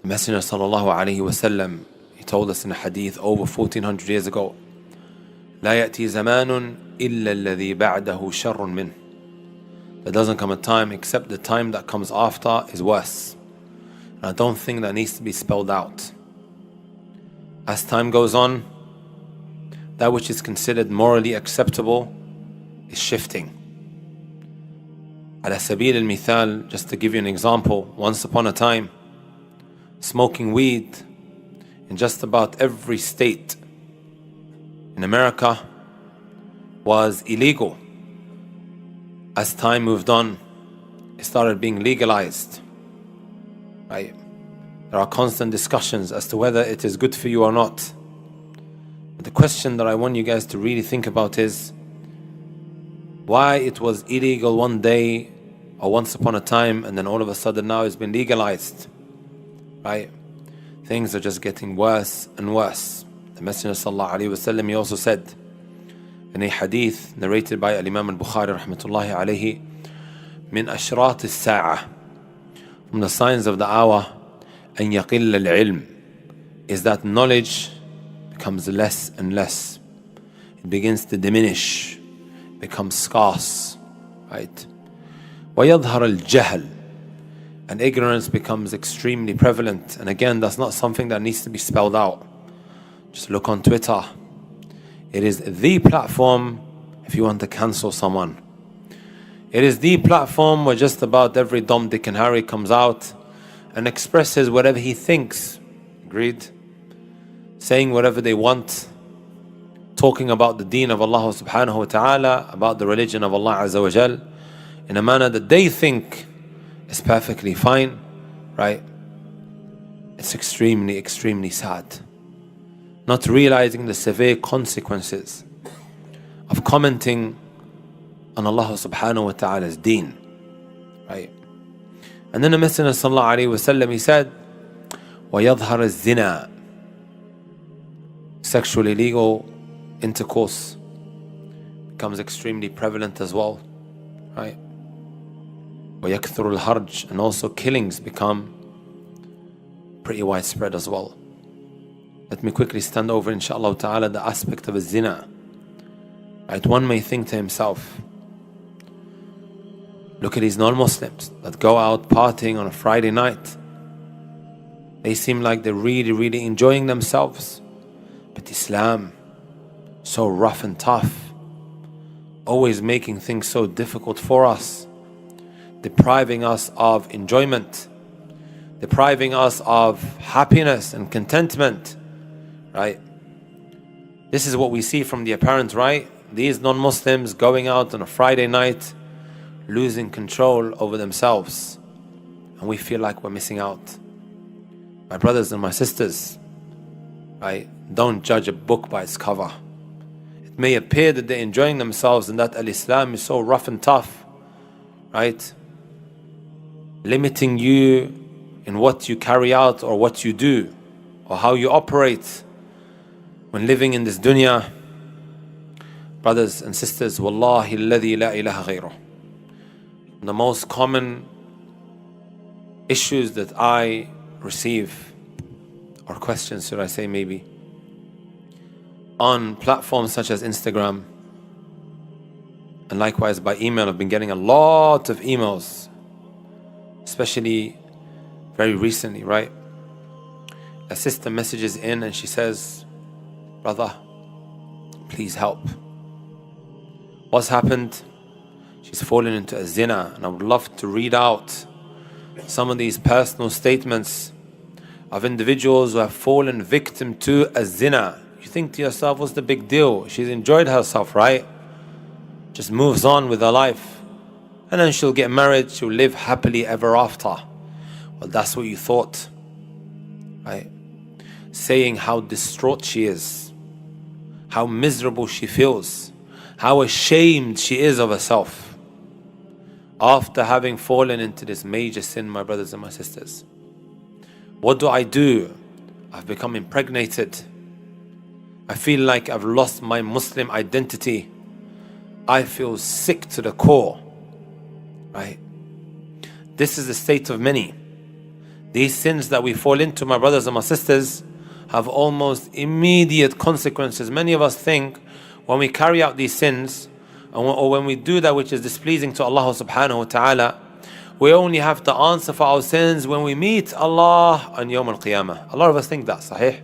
The Messenger sallallahu alaihi wasallam, he told us in a hadith over 1400 years ago, لا يأتي زمان إلا الذي بعده شر منه. There doesn't come a time except the time that comes after is worse. And I don't think that needs to be spelled out. As time goes on, that which is considered morally acceptable is shifting. Ala sabil al-mithal, just to give you an example, once upon a time, smoking weed in just about every state in America was illegal. As time moved on, it started being legalized. Right? There are constant discussions as to whether it is good for you or not. But the question that I want you guys to really think about is why it was illegal one day or once upon a time, and then all of a sudden now it's been legalized. Right? Things are just getting worse and worse. The Messenger sallallahu alaihi wasallam, he also said in a hadith narrated by Imam al-Bukhari rahmatullahi alayhi, min ashrat as-sa'ah, from the signs of the hour, an yaqil al-ilm, is that knowledge becomes less and less. It begins to diminish, becomes scarce, right? وَيَظْهَرَ الْجَهْلِ, and ignorance becomes extremely prevalent. And again, that's not something that needs to be spelled out. Just look on Twitter. It is the platform if you want to cancel someone. It is the platform where just about every Dom, Dick and Harry comes out and expresses whatever he thinks. Agreed? Saying whatever they want. Talking about the deen of Allah subhanahu wa ta'ala, about the religion of Allah azza wa jal, in a manner that they think is perfectly fine. Right? It's extremely, extremely sad. Not realizing the severe consequences of commenting on Allah subhanahu wa ta'ala's deen. Right? And then the Messenger sallallahu alayhi wa sallam, he said, وَيَظْهَرَ الزِّنَا, sexual illegal intercourse becomes extremely prevalent as well. Right? وَيَكْثُرُ الْهَرْجِ, and also killings become pretty widespread as well. Let me quickly stand over, inshaAllah ta'ala, the aspect of a zina. Right? One may think to himself, look at these non-Muslims that go out partying on a Friday night. They seem like they're really, really enjoying themselves. But Islam, so rough and tough, always making things so difficult for us, depriving us of enjoyment, depriving us of happiness and contentment. Right? This is what we see from the apparent, right? These non-Muslims going out on a Friday night, losing control over themselves, and we feel like we're missing out. My brothers and my sisters, right? Don't judge a book by its cover. It may appear that they're enjoying themselves and that al-Islam is so rough and tough, right? Limiting you in what you carry out or what you do or how you operate when living in this dunya. Brothers and sisters, wallahi alladhi la ilaha ghayruh, the most common issues that I receive, or questions should I say maybe, on platforms such as Instagram and likewise by email. I've been getting a lot of emails, especially very recently, right? A sister messages in and she says, brother, please help. What's happened? She's fallen into a zina, and I would love to read out some of these personal statements of individuals who have fallen victim to a zina. You think to yourself, what's the big deal? She's enjoyed herself, right? Just moves on with her life, and then she'll get married, she'll live happily ever after. Well, that's what you thought, right? Saying how distraught she is, how miserable she feels, how ashamed she is of herself after having fallen into this major sin, my brothers and my sisters. What do? I've become impregnated. I feel like I've lost my Muslim identity. I feel sick to the core. Right? This is the state of many. These sins that we fall into, my brothers and my sisters, have almost immediate consequences. Many of us think when we carry out these sins, or when we do that which is displeasing to Allah subhanahu wa ta'ala, we only have to answer for our sins when we meet Allah on Yawm al-Qiyamah. A lot of us think that, sahih?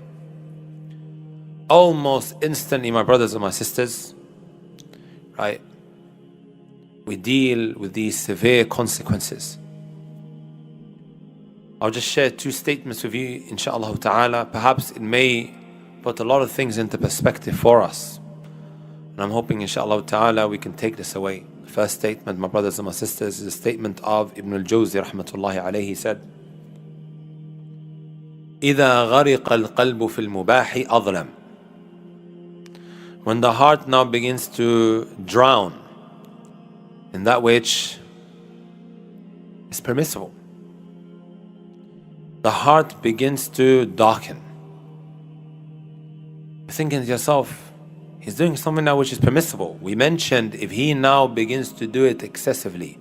Almost instantly, my brothers and my sisters, right, we deal with these severe consequences. I'll just share two statements with you, inshaAllah ta'ala. Perhaps it may put a lot of things into perspective for us. And I'm hoping, inshaAllah ta'ala, we can take this away. The first statement, my brothers and my sisters, is a statement of Ibn al-Jawzi, rahmatullahi alayhi. He said, إِذَا غَرِقَ الْقَلْبُ فِي الْمُبَاحِ أَظْلَمُ. When the heart now begins to drown in that which is permissible, the heart begins to darken. You're thinking to yourself, he's doing something now which is permissible. We mentioned if he now begins to do it excessively.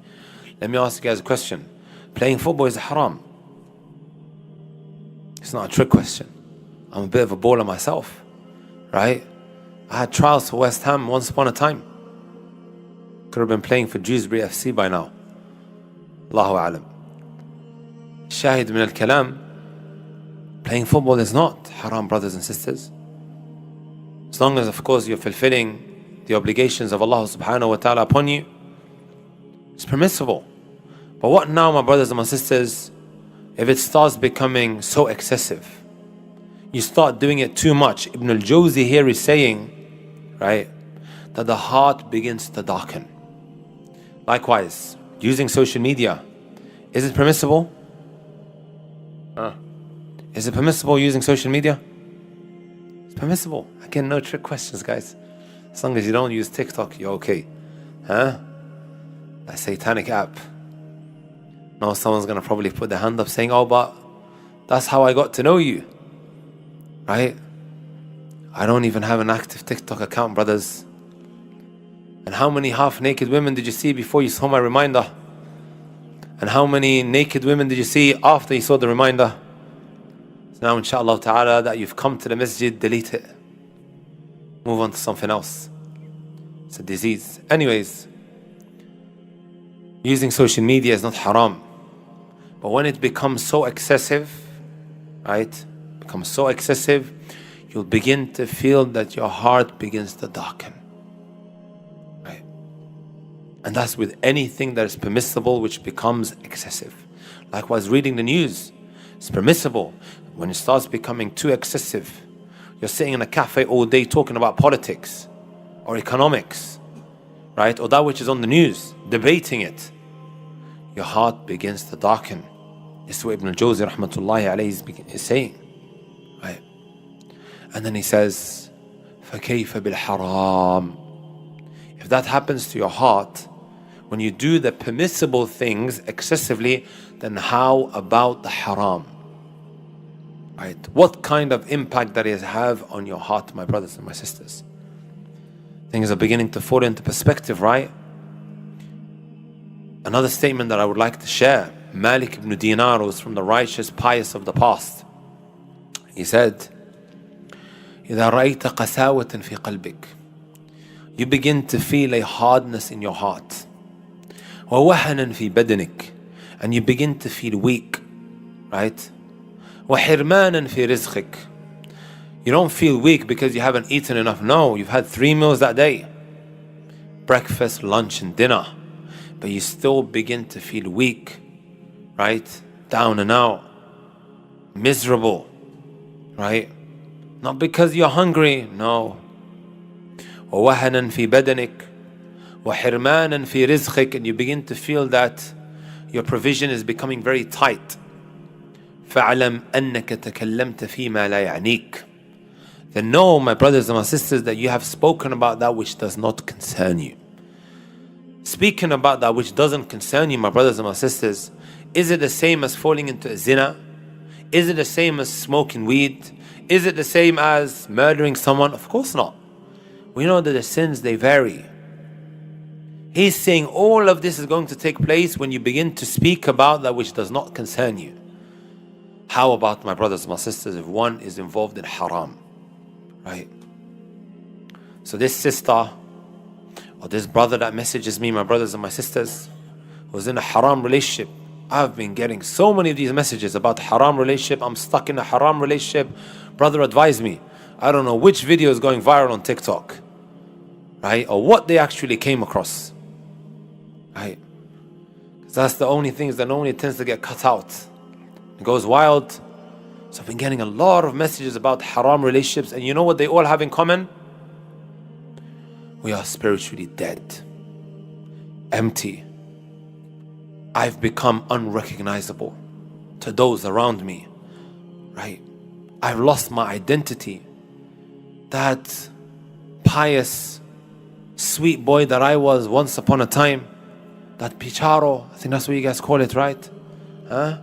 Let me ask you guys a question. Playing football is haram. It's not a trick question. I'm a bit of a baller myself, right? I had trials for West Ham once upon a time. Could have been playing for Dewsbury FC by now. Allahu A'lam. Shahid min al-kalam, playing football is not haram, brothers and sisters. As long as, of course, you're fulfilling the obligations of Allah subhanahu wa ta'ala upon you, it's permissible. But what now, my brothers and my sisters, if it starts becoming so excessive? You start doing it too much. Ibn al-Jawzi here is saying, right, that the heart begins to darken. Likewise, using social media, is it permissible? Is it permissible using social media? It's permissible. Again, no trick questions, guys. As long as you don't use TikTok, you're okay. That satanic app. Now someone's going to probably put their hand up saying, oh, but that's how I got to know you. Right? I don't even have an active TikTok account, brothers. And how many half-naked women did you see before you saw my reminder? And how many naked women did you see after you saw the reminder? So now, inshaAllah ta'ala, that you've come to the masjid, delete it. Move on to something else. It's a disease. Anyways, using social media is not haram. But when it becomes so excessive, right? Becomes so excessive, you'll begin to feel that your heart begins to darken. Right? And that's with anything that is permissible which becomes excessive. Likewise, reading the news is permissible. When it starts becoming too excessive, you're sitting in a cafe all day talking about politics or economics, right? Or that which is on the news, debating it. Your heart begins to darken. This is what Ibn al-Jawzi rahmatullahi alayhi is saying. Right? And then he says, فَكَيْفَ بِالْحَرَامِ. If that happens to your heart, when you do the permissible things excessively, then how about the haram? Right? What kind of impact that is have on your heart, my brothers and my sisters? Things are beginning to fall into perspective, right? Another statement that I would like to share. Malik ibn Dinar was from the righteous, pious of the past. He said, إِذَا رَأَيْتَ قَسَاوَةً فِي قَلْبِكَ. You begin to feel a hardness in your heart. وَوَهَنًا فِي بَدَنِكَ. And you begin to feel weak, right? وَحِرْمَانًا فِي رِزْقِكَ. You don't feel weak because you haven't eaten enough. No, you've had 3 meals that day. Breakfast, lunch and dinner. But you still begin to feel weak, right? Down and out. Miserable, right? Not because you're hungry, no. وَوَهَنًا فِي بَدَنِكَ وَحِرْمَانًا فِي رِزْقِكَ. And you begin to feel that your provision is becoming very tight. فَعْلَمْ أَنَّكَ تَكَلَّمْتَ فِي مَا لَا يَعْنِيكَ. Then know, my brothers and my sisters, that you have spoken about that which does not concern you. Speaking about that which doesn't concern you, my brothers and my sisters, is it the same as falling into a zina? Is it the same as smoking weed? Is it the same as murdering someone? Of course not. We know that the sins, they vary. He's saying all of this is going to take place when you begin to speak about that which does not concern you. How about, my brothers and my sisters, if one is involved in haram, right? So this sister or this brother that messages me, my brothers and my sisters, was in a haram relationship. I've been getting so many of these messages about haram relationship. I'm stuck in a haram relationship. Brother, advise me. I don't know which video is going viral on TikTok, right? Or what they actually came across, right? Because that's the only things that normally tends to get cut out. It goes wild. So I've been getting a lot of messages about haram relationships, and you know what they all have in common? We are spiritually dead, empty. I've become unrecognizable to those around me, right? I've lost my identity. That pious, sweet boy that I was once upon a time, that picharo, I think that's what you guys call it, right? Huh?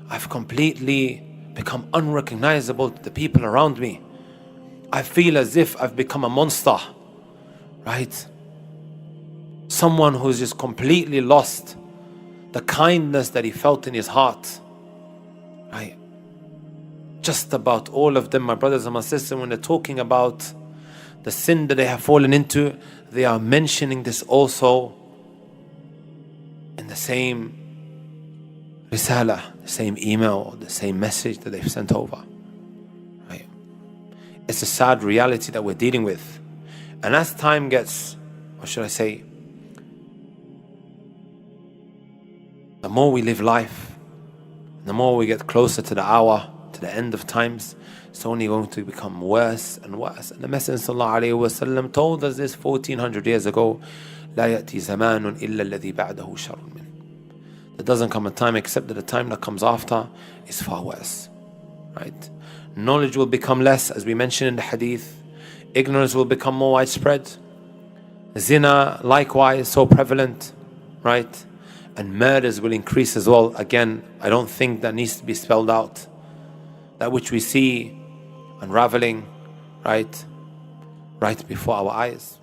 I've completely become unrecognizable to the people around me. I feel as if I've become a monster, right? Someone who's just completely lost the kindness that he felt in his heart, right? Just about all of them, my brothers and my sisters, when they're talking about the sin that they have fallen into, they are mentioning this also in the same risala, the same email, the same message that they've sent over, right? It's a sad reality that we're dealing with. And as time gets, what should I say, the more we live life, the more we get closer to the hour, to the end of times, it's only going to become worse and worse. And the Messenger sallallahu alayhi wa sallam told us this 1400 years ago, لا يأتي زمان إلا الذي بعده شر منه. There doesn't come a time except that the time that comes after is far worse, right? Knowledge will become less, as we mentioned in the hadith. Ignorance will become more widespread. Zina, likewise, so prevalent, right? And murders will increase as well. Again, I don't think that needs to be spelled out. That which we see unraveling, right before our eyes.